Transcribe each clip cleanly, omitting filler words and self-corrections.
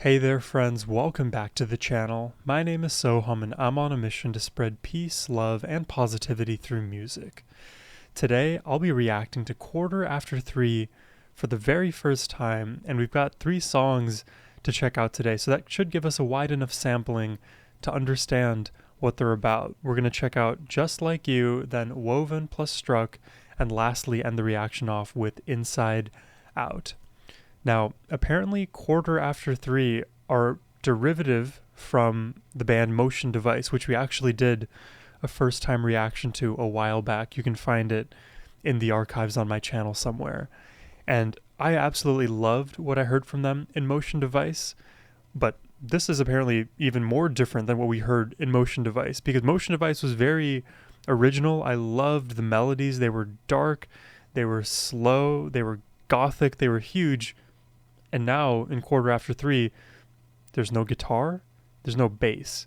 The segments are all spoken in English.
Hey there friends, welcome back to the channel. My name is Sohum and I'm on a mission to spread peace, love, and positivity through music. Today I'll be reacting to Quarter After Three for the very first time, and we've got 3 songs to check out today, so that should give us a wide enough sampling to understand what they're about. We're going to check out Just Like You, then Woven plus Struck, and lastly end the reaction off with Inside Out. Now, apparently Quarter After Three are derivative from the band Motion Device, which we actually did a first time reaction to a while back. You can find it in the archives on my channel somewhere. And I absolutely loved what I heard from them in Motion Device, but this is apparently even more different than what we heard in Motion Device, because Motion Device was very original. I loved the melodies. They were dark, they were slow, they were gothic, they were huge. And now in Quarter After Three, there's no guitar, there's no bass.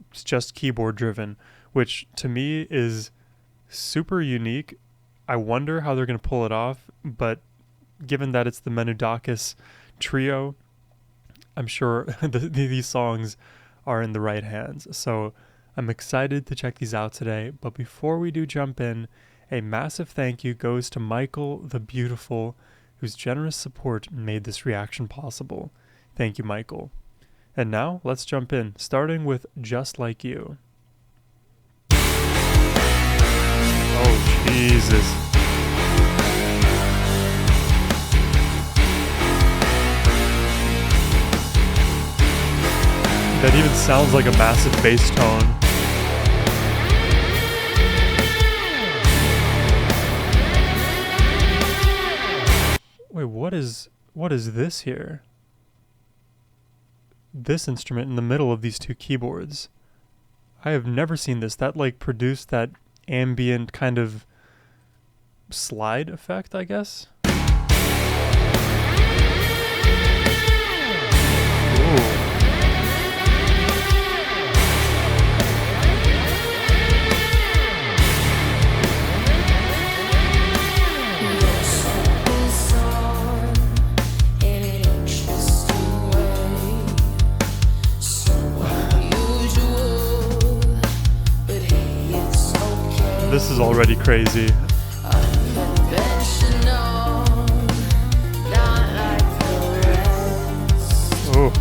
It's just keyboard driven, which to me is super unique. I wonder how they're going to pull it off, but given that it's the Menudakis trio, I'm sure these songs are in the right hands. So I'm excited to check these out today. But before we do jump in, a massive thank you goes to Michael the Beautiful, whose generous support made this reaction possible. Thank you, Michael. And now, let's jump in, starting with Just Like You. Oh, Jesus. That even sounds like a massive bass tone. Wait, what is this here? This instrument in the middle of these 2 keyboards. I have never seen this. That like produced that ambient kind of slide effect, I guess. Ooh. This is already crazy. Oh.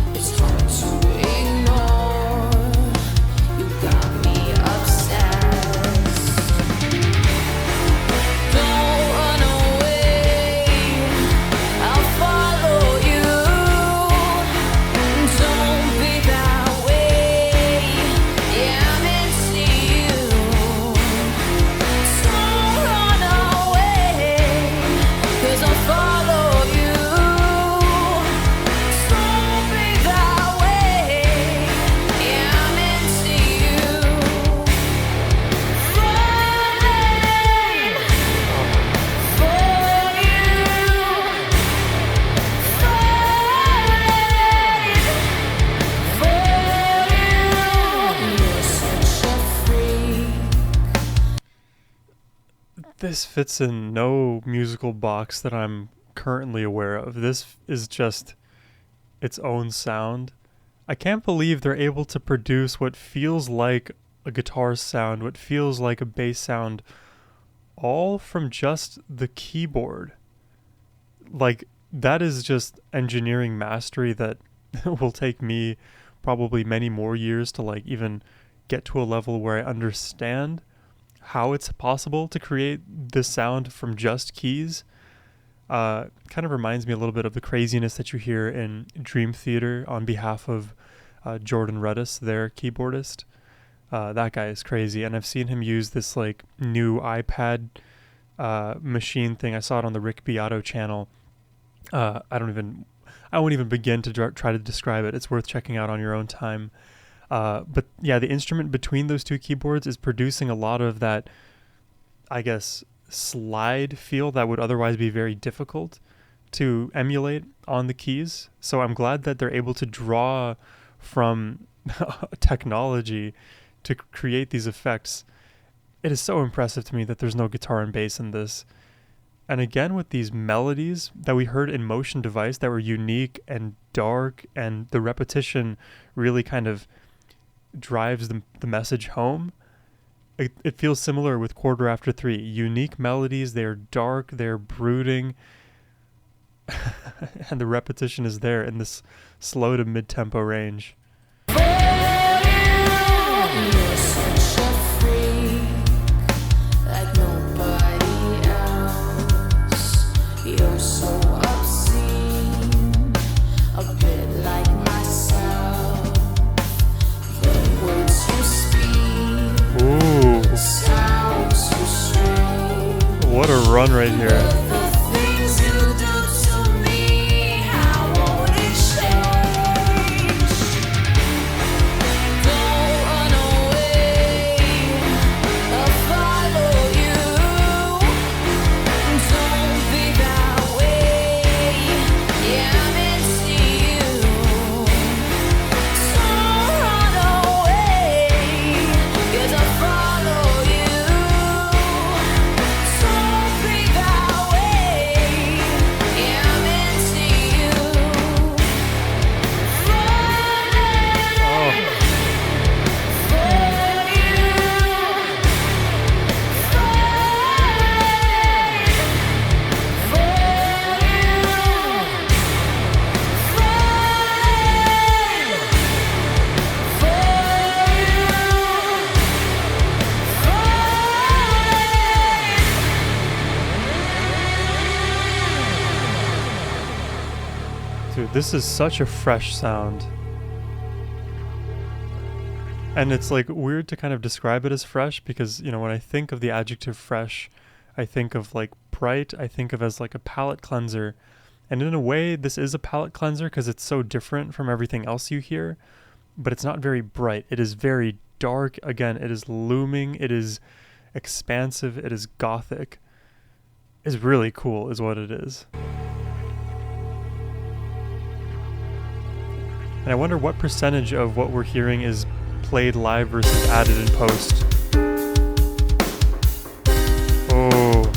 This fits in no musical box that I'm currently aware of. This is just its own sound. I can't believe they're able to produce what feels like a guitar sound, what feels like a bass sound, all from just the keyboard. Like, that is just engineering mastery that will take me probably many more years to like even get to a level where I understand how it's possible to create this sound from just keys. Kind of reminds me a little bit of the craziness that you hear in Dream Theater on behalf of Jordan Rudess, their keyboardist. That guy is crazy, and I've seen him use this like new iPad machine thing. I saw it on the Rick Beato channel. I won't even begin to try to describe it. It's worth checking out on your own time. But yeah, the instrument between those 2 keyboards is producing a lot of that, I guess, slide feel that would otherwise be very difficult to emulate on the keys. So I'm glad that they're able to draw from technology to create these effects. It is so impressive to me that there's no guitar and bass in this. And again, with these melodies that we heard in Motion Device that were unique and dark, and the repetition really kind of drives the message home. It feels similar with Quarter After Three. Unique melodies, they're dark, they're brooding, and the repetition is there in this slow to mid-tempo range. What a run right here. Dude, this is such a fresh sound. And it's like weird to kind of describe it as fresh because, you know, when I think of the adjective fresh, I think of like bright, I think of as like a palate cleanser. And in a way, this is a palate cleanser because it's so different from everything else you hear, but it's not very bright. It is very dark. Again, it is looming. It is expansive. It is gothic. It's really cool is what it is. And I wonder what percentage of what we're hearing is played live versus added in post. Oh.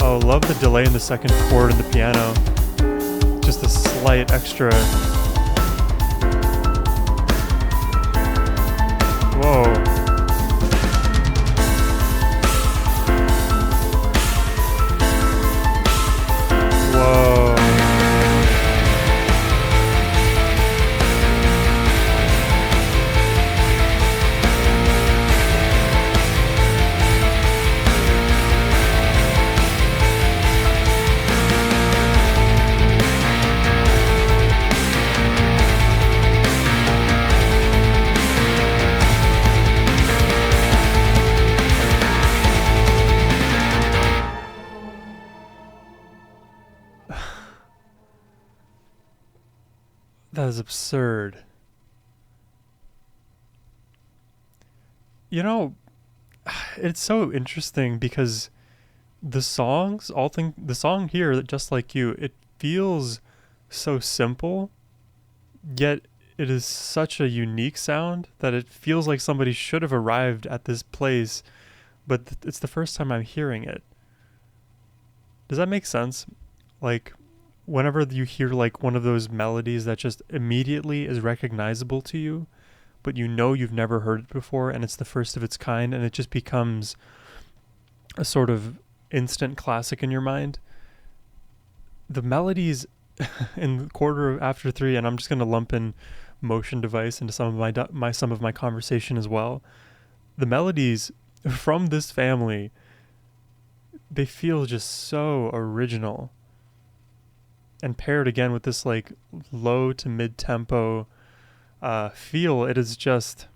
Oh, love the delay in the second chord in the piano. Just a slight extra. Whoa. That is absurd. You know, it's so interesting because the song here, Just Like You, it feels so simple, yet it is such a unique sound that it feels like somebody should have arrived at this place, but it's the first time I'm hearing it. Does that make sense? Like, whenever you hear like one of those melodies that just immediately is recognizable to you, but you know you've never heard it before and it's the first of its kind and it just becomes a sort of instant classic in your mind. The melodies in Quarter After Three, and I'm just going to lump in Motion Device into some of my conversation as well. The melodies from this family, they feel just so original. And paired again with this like low to mid tempo feel, it is just,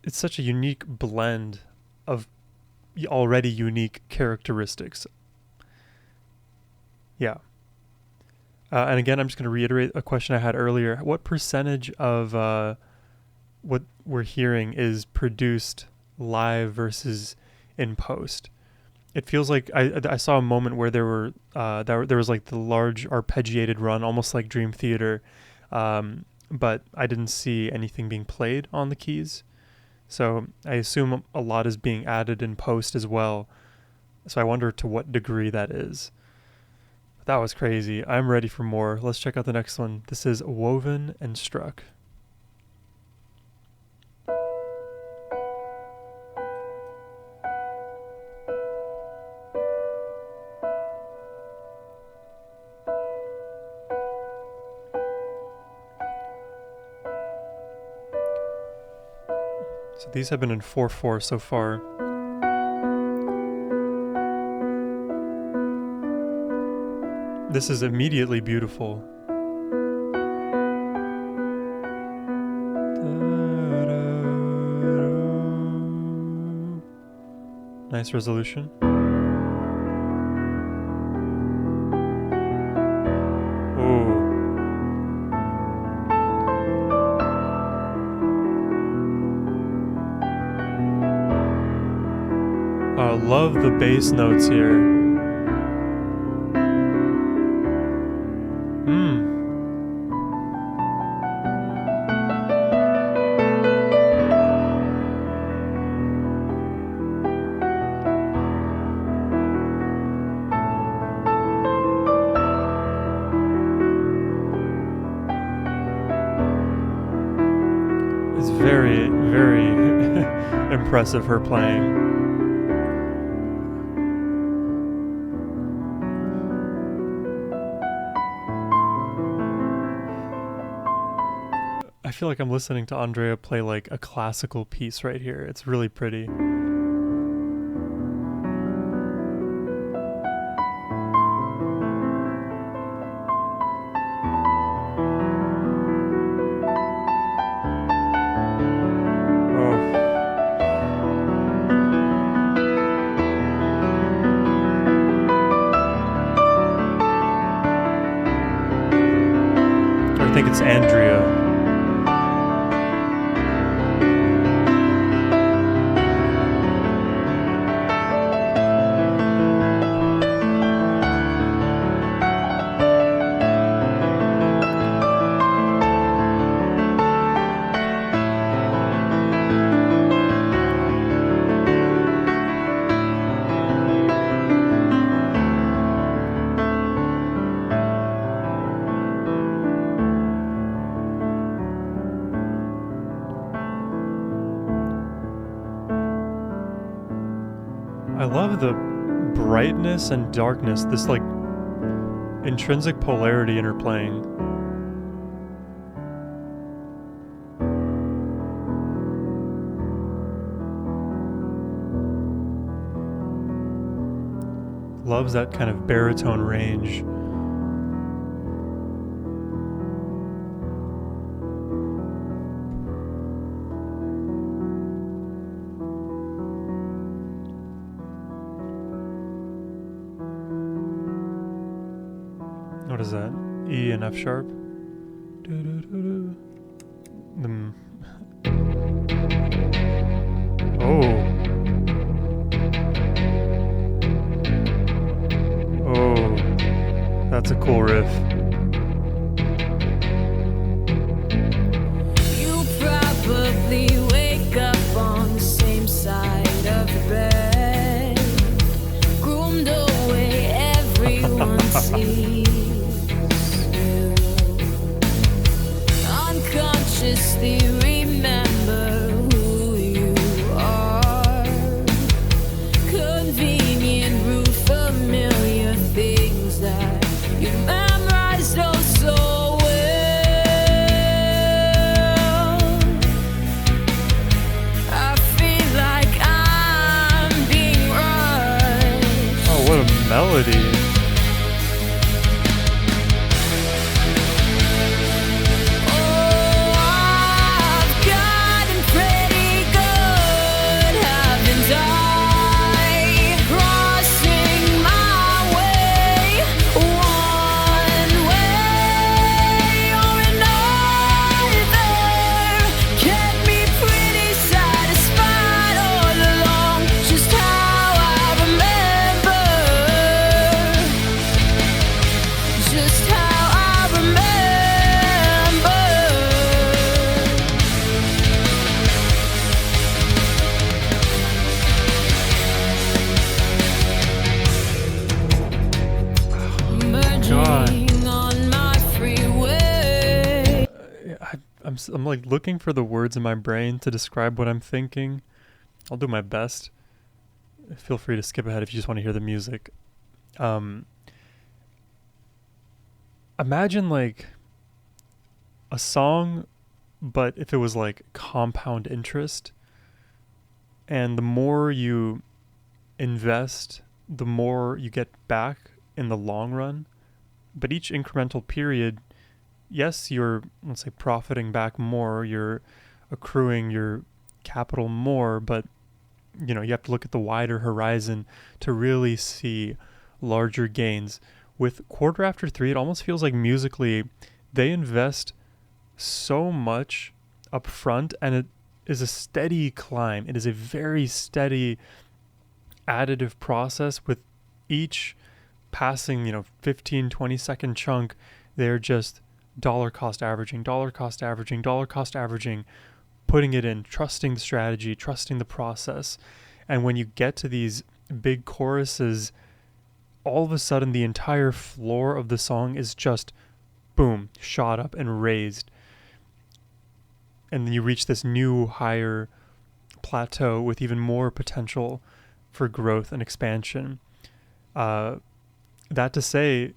it's such a unique blend of already unique characteristics. Yeah. And again, I'm just going to reiterate a question I had earlier. What percentage of what we're hearing is produced live versus in post? It feels like I saw a moment where there was like the large arpeggiated run, almost like Dream Theater, but I didn't see anything being played on the keys. So I assume a lot is being added in post as well. So I wonder to what degree that is. That was crazy. I'm ready for more. Let's check out the next one. This is Woven and Struck. So these have been in 4/4 so far. This is immediately beautiful. Nice resolution. I love the bass notes here. It's very, very impressive, her playing. I feel like I'm listening to Andrea play like a classical piece right here. It's really pretty. I think it's Andrea. I love the brightness and darkness, this like intrinsic polarity in her playing. Loves that kind of baritone range. What is that? E and F sharp. Oh, that's a cool riff. You probably wake up on the same side of the bed, groomed away everyone sees. Unconsciously remember who you are. Convenient route, familiar things that you memorized oh so well. I feel like I'm being rushed. Oh, what a melody. I'm like looking for the words in my brain to describe what I'm thinking. I'll do my best. Feel free to skip ahead if you just want to hear the music. Imagine like a song, but if it was like compound interest, and the more you invest, the more you get back in the long run. But each incremental period, yes, you're, let's say, profiting back more, you're accruing your capital more, but you know, you have to look at the wider horizon to really see larger gains. With Quarter After Three, it almost feels like musically they invest so much up front, and it is a steady climb. It is a very steady additive process. With each passing, 15, 20-second chunk, they're just dollar cost averaging, putting it in, trusting the strategy, trusting the process. And when you get to these big choruses, all of a sudden the entire floor of the song is just boom, shot up and raised. And then you reach this new higher plateau with even more potential for growth and expansion. That to say,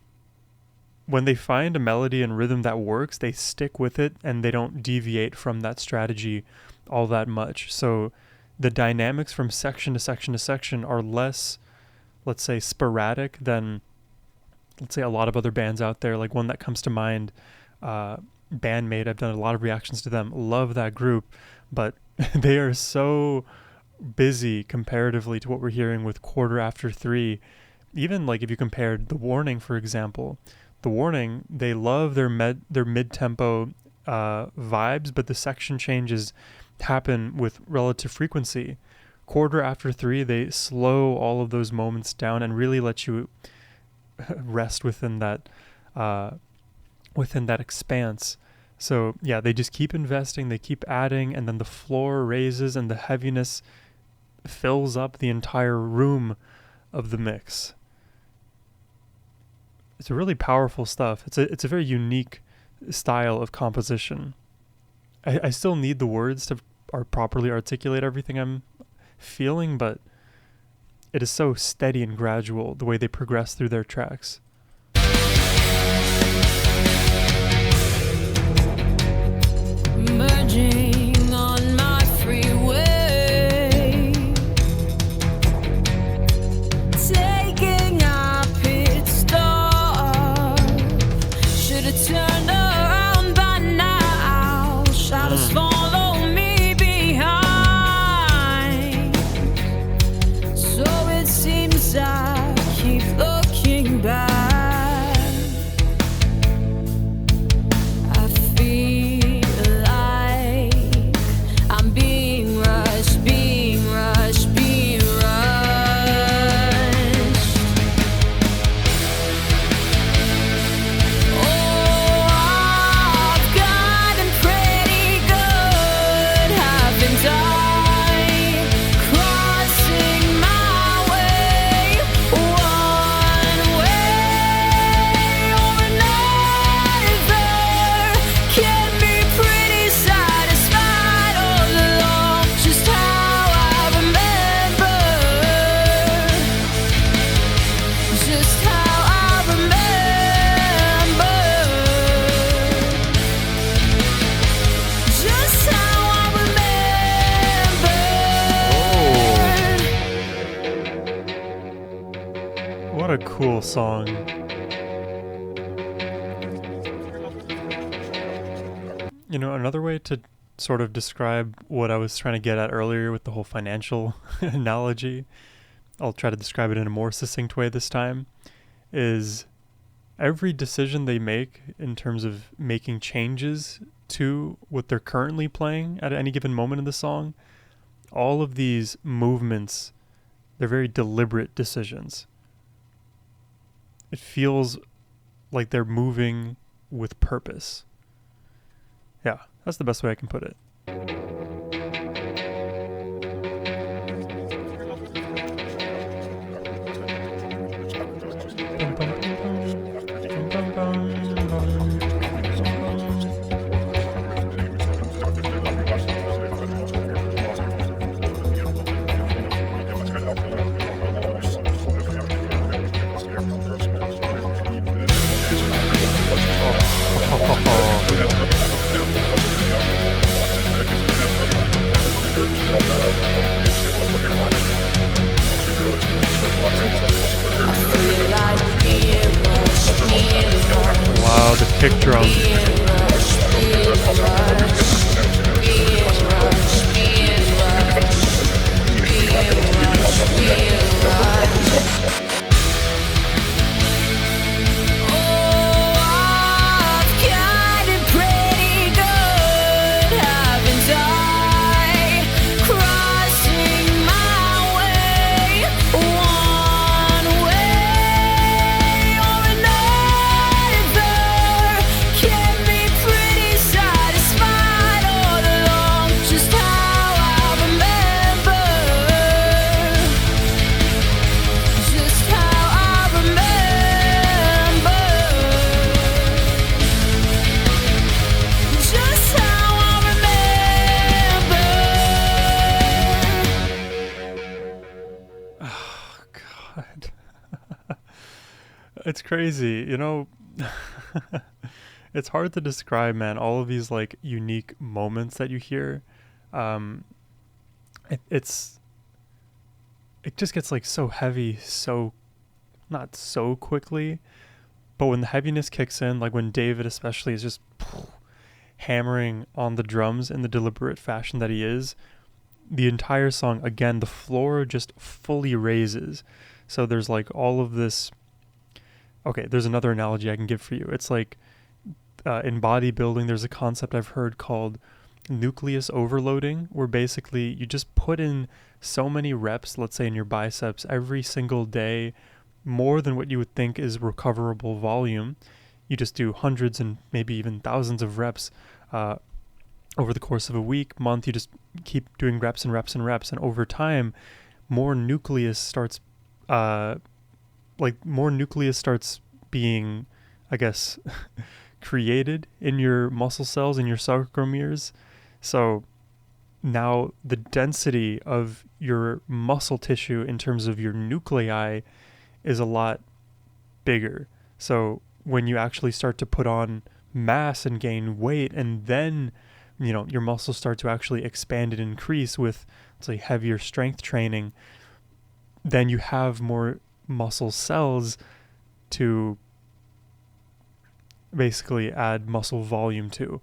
when they find a melody and rhythm that works, they stick with it and they don't deviate from that strategy all that much. So the dynamics from section to section to section are less, let's say, sporadic than, let's say, a lot of other bands out there. Like one that comes to mind, Bandmate. I've done a lot of reactions to them. Love that group, but they are so busy comparatively to what we're hearing with Quarter After Three. Even like if you compared The Warning, for example, The Warning, they love their mid-tempo vibes, but the section changes happen with relative frequency. Quarter After Three, they slow all of those moments down and really let you rest within that expanse. So yeah, they just keep investing, they keep adding, and then the floor raises and the heaviness fills up the entire room of the mix. It's really powerful stuff. It's a very unique style of composition. I still need the words to properly articulate everything I'm feeling, but it is so steady and gradual the way they progress through their tracks. Merging on my freeway, taking a pit stop. Should've turned around by now. Shadows follow me behind. So it seems I keep looking back. What a cool song. Another way to sort of describe what I was trying to get at earlier with the whole financial analogy, I'll try to describe it in a more succinct way this time, is every decision they make in terms of making changes to what they're currently playing at any given moment in the song, all of these movements, they're very deliberate decisions. It feels like they're moving with purpose. Yeah, that's the best way I can put it. kick drum. It's crazy, you know. It's hard to describe, man, all of these like unique moments that you hear. um it just gets like so heavy, so not so quickly, but when the heaviness kicks in, like when David especially is just hammering on the drums in the deliberate fashion that he is, the entire song, again, the floor just fully raises. So there's like all of this. Okay, there's another analogy I can give for you. It's like in bodybuilding, there's a concept I've heard called nucleus overloading, where basically you just put in so many reps, let's say in your biceps, every single day, more than what you would think is recoverable volume. You just do hundreds and maybe even thousands of reps over the course of a week, month. You just keep doing reps and reps and reps, and over time, more nucleus starts being, I guess, created in your muscle cells, in your sarcomeres. So now the density of your muscle tissue in terms of your nuclei is a lot bigger. So when you actually start to put on mass and gain weight, and then, you know, your muscles start to actually expand and increase with, let's say, heavier strength training, then you have more muscle cells to basically add muscle volume to.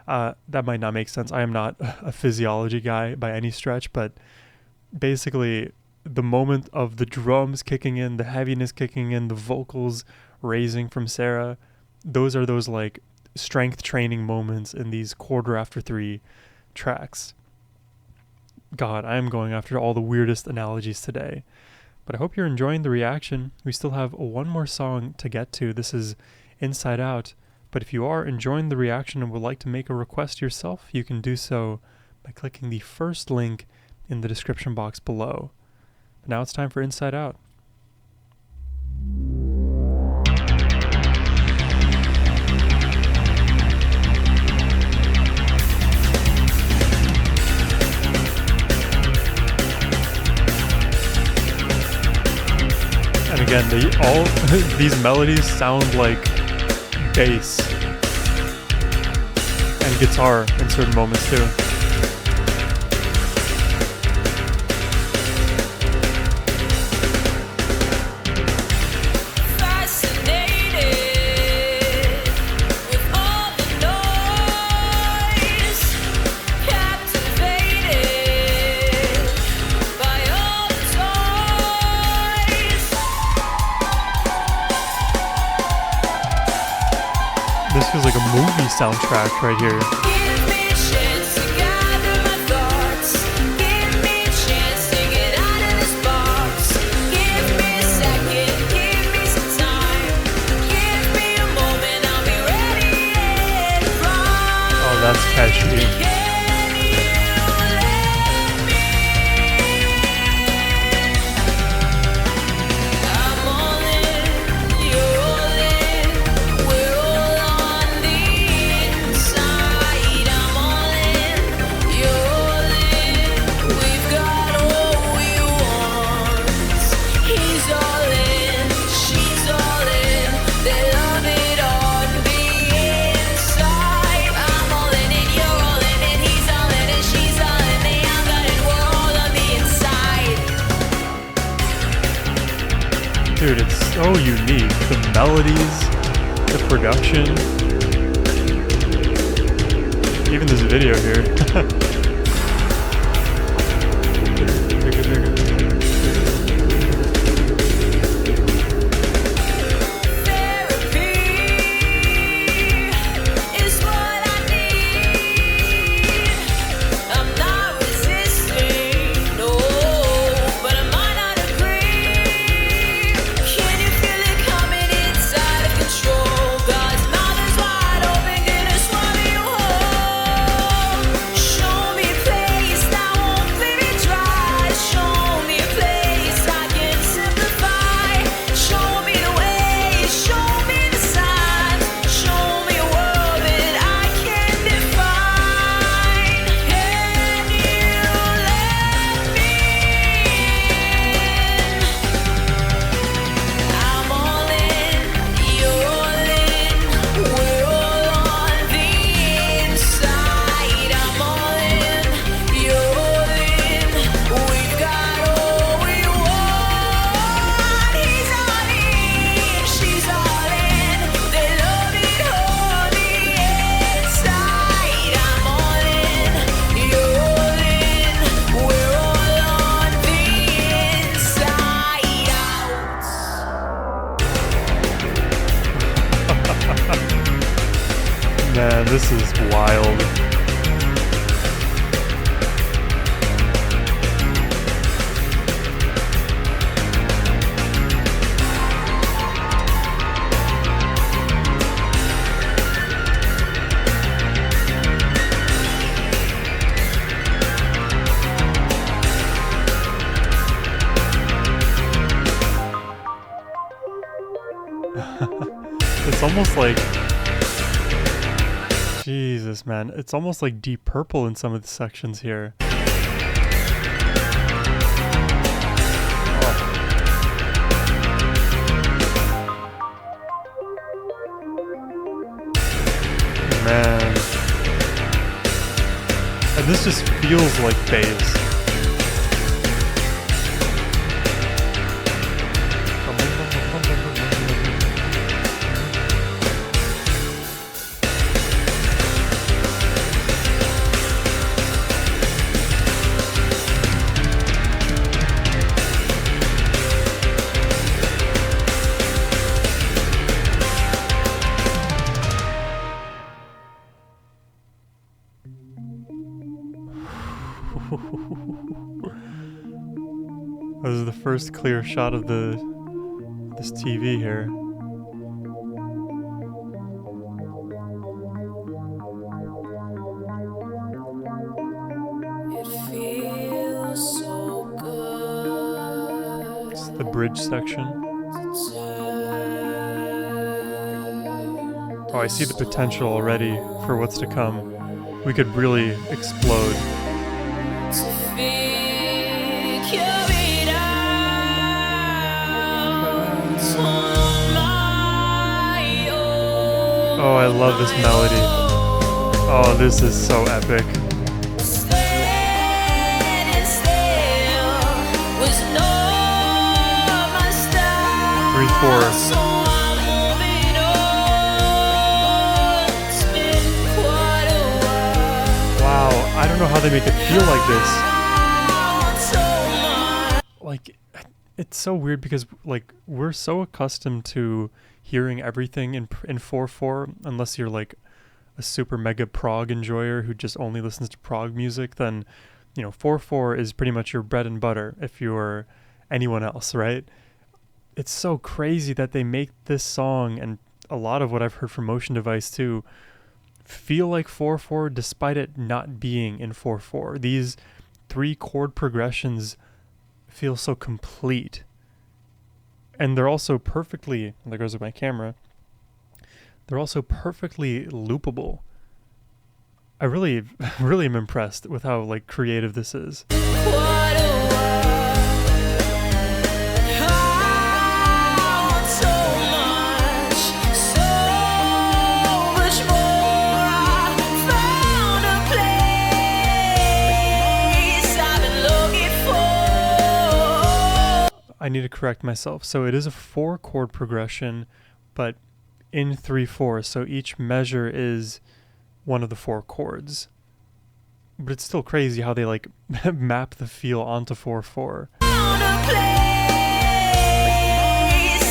That might not make sense. I am not a physiology guy by any stretch, but basically the moment of the drums kicking in, the heaviness kicking in, the vocals raising from Sarah, those are those like strength training moments in these quarter after three tracks. God, I am going after all the weirdest analogies today, but I hope you're enjoying the reaction. We still have one more song to get to. This is Inside Out, but if you are enjoying the reaction and would like to make a request yourself, you can do so by clicking the first link in the description box below. But now it's time for Inside Out. And again, all these melodies sound like bass and guitar in certain moments too. This feels like a movie soundtrack right here. Give me a chance to gather my thoughts. Give me a chance to get out of this box. Give me a second, give me some time. Give me a moment, I'll be ready and run. Oh, that's catchy. Dude, it's so unique. The melodies, the production, Even this video here. Is what I need. I'm not resisting, no, but I might not agree. Can you feel it coming inside of control? God's mouth is wide open, gonna swallow you whole. Show me a place that won't leave me dry. Show me a place I can simplify. Show me the way, show me the signs. Show me a world that I can define. Can you let me in? I'm all in, you're all in. We're all on the inside. I'm all in, you're all in. We've got all we want. He's all in, she's all in. They love it on the inside. I'm all in, you're all in. We're all on the inside out. Man, this is wild. It's almost like, Jesus, man, it's almost like Deep Purple in some of the sections here. Oh. Man. And this just feels like bass. This is the first clear shot of this TV here. It feels so good. It's the bridge section. Oh, I see the potential already for what's to come. We could really explode. To figure it out on my own. Oh, I love this melody. Oh, this is so epic. Standing still was not my style. 3/4. So I'm moving on. It's been quite a while. Wow, I don't know how they make it feel like this. So much. Like, it's so weird because like we're so accustomed to hearing everything in 4/4, unless you're like a super mega prog enjoyer who just only listens to prog music, then 4/4 is pretty much your bread and butter if you're anyone else, right? It's so crazy that they make this song, and a lot of what I've heard from Motion Device too, feel like 4/4 despite it not being in 4/4. These 3 chord progressions feel so complete. And they're also perfectly, there goes with my camera, they're also perfectly loopable. I really, really am impressed with how like creative this is. Quite a while. I want so much more. I found a place I've been looking for. I need to correct myself. So it is a 4 chord progression, but in 3/4. So each measure is one of the four chords. But it's still crazy how they like map the feel onto 4/4. On a place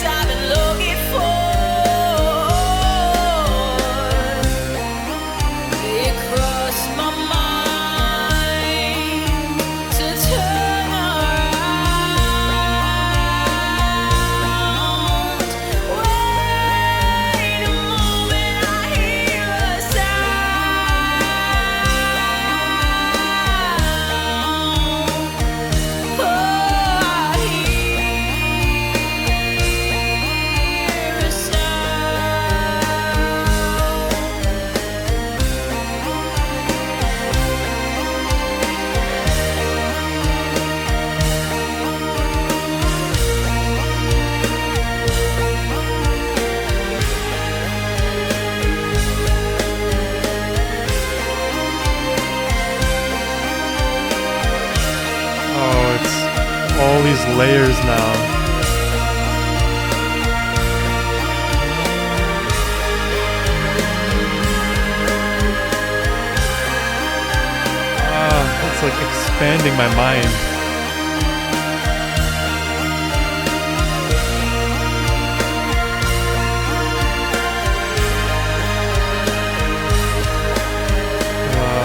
I've been looking for. It crossed my mind to turn around. Wait a moment, I hear a sound. Oh, I hear a Oh, it's all these layers now. It's like expanding my mind. Wow.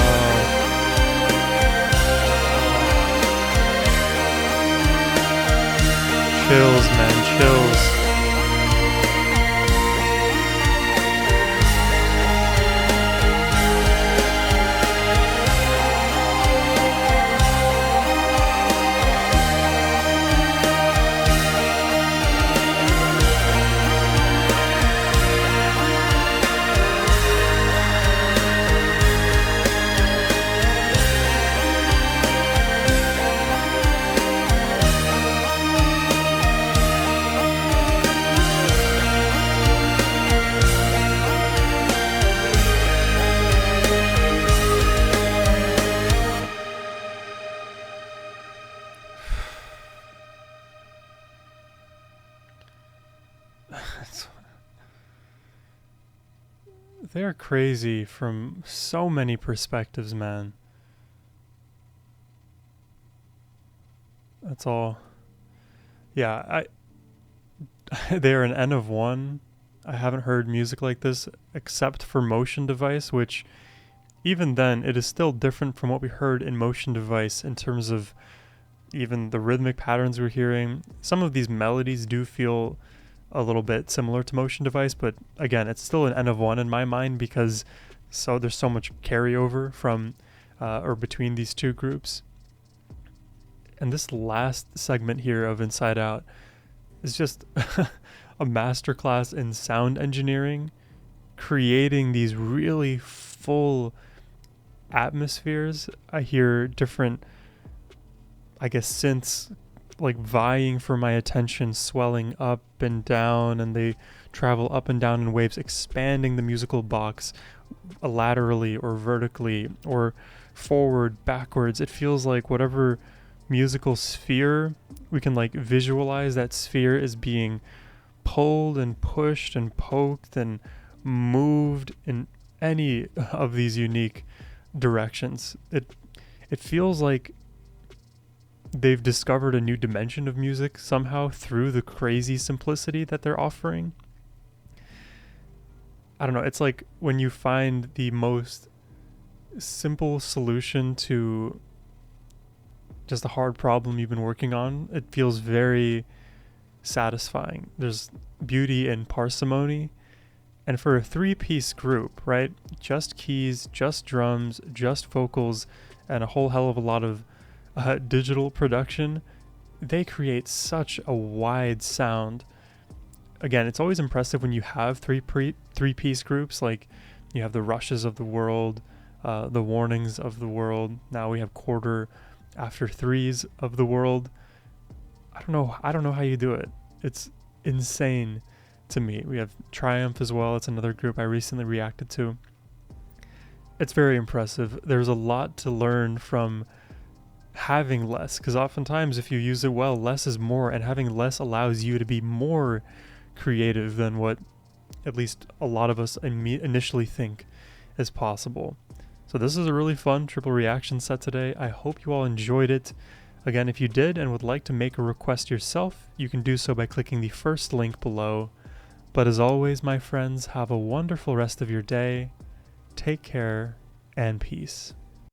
Chills, man, chills. They're crazy from so many perspectives, man. That's all. Yeah, they're an N of 1. I haven't heard music like this except for Motion Device, which even then it is still different from what we heard in Motion Device in terms of even the rhythmic patterns we're hearing. Some of these melodies do feel a little bit similar to Motion Device, but again, it's still an N of 1 in my mind because there's so much carryover from or between these two groups. And this last segment here of Inside Out is just a masterclass in sound engineering, creating these really full atmospheres. I hear different, I guess, synths like vying for my attention, swelling up and down, and they travel up and down in waves, expanding the musical box laterally or vertically or forward, backwards. It feels like whatever musical sphere we can like visualize, that sphere is being pulled and pushed and poked and moved in any of these unique directions. It feels like they've discovered a new dimension of music somehow through the crazy simplicity that they're offering. I don't know, it's like when you find the most simple solution to just a hard problem you've been working on, it feels very satisfying. There's beauty in parsimony. And for a 3-piece group, right? Just keys, just drums, just vocals, and a whole hell of a lot of digital production, they create such a wide sound. Again, it's always impressive when you have three-piece groups, like you have the Rushes of the world, the Warnings of the world. Now we have quarter after threes of the world. I don't know how you do it. It's insane to me. We have Triumph as well. It's another group I recently reacted to. It's very impressive. There's a lot to learn from having less, because oftentimes if you use it well, less is more, and having less allows you to be more creative than what at least a lot of us initially think as possible. So this is a really fun triple reaction set today. I hope you all enjoyed it. Again, if you did and would like to make a request yourself, you can do so by clicking the first link below. But as always, my friends, have a wonderful rest of your day. Take care and peace.